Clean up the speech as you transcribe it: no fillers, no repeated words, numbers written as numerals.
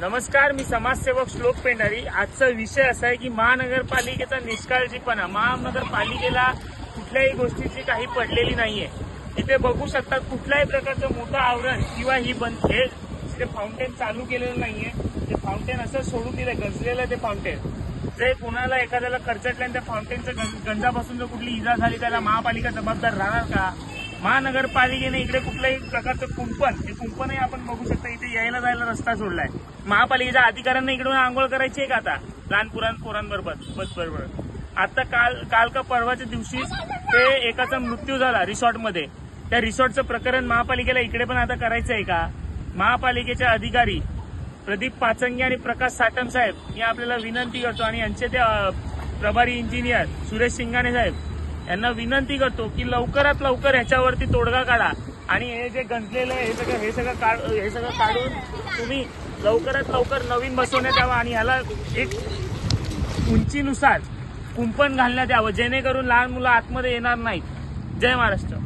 नमस्कार, मी समाजसेवक श्लोक पेंढारी। आजचा विषय असा आहे की महानगरपालिकेचा निष्काळजीपणा। महानगरपालिकेला कुठल्याही गोष्टीची काही पडलेली नाहीये। इथे बघू शकता कुठल्याही प्रकारचं मोठं आवरण किंवा ही हे ते फाउंटेन चालू केलेलं नाहीये। ते फाउंटेन असं सोडून दिलंय, गंजलेलं ते फाउंटेन। जे कोणाला एखाद्याला खर्चटल्याने त्या फाउंटेनच्या गंजापासून जर कुठली इजा झाली त्याला महापालिका जबाबदार राहणार का? महानगरपालिकेने इकडे कुठल्याही प्रकारचं कुंपणही आपण बघू शकता। इथे यायला जायला रस्ता सोडलाय। महापालिकेच्या अधिकाऱ्यांना इकडून आंघोळ करायची आहे का आता लहान पोरांबरोबर बस बरोबर? आता काल का परवाच्या दिवशी ते एकाचा मृत्यू झाला रिसॉर्टमध्ये। त्या रिसॉर्टचं प्रकरण महापालिकेला इकडे पण आता करायचं आहे का? महापालिकेचे अधिकारी प्रदीप पाचंगे आणि प्रकाश साटम साहेब मी आपल्याला विनंती करतो आणि यांचे ते प्रभारी इंजिनियर सुरेश सिंगाणे साहेब यांना विनंती करतो की लवकरात लवकर ह्याच्यावरती तोडगा काढा आणि हे जे गंजलेलं आहे हे सगळं काढून तुम्ही लवकरात लवकर नवीन बसवण्यात यावं आणि ह्याला एक उंचीनुसार कुंपण घालण्यात यावं जेणेकरून लहान मुलं आतमध्ये येणार नाहीत। जय महाराष्ट्र।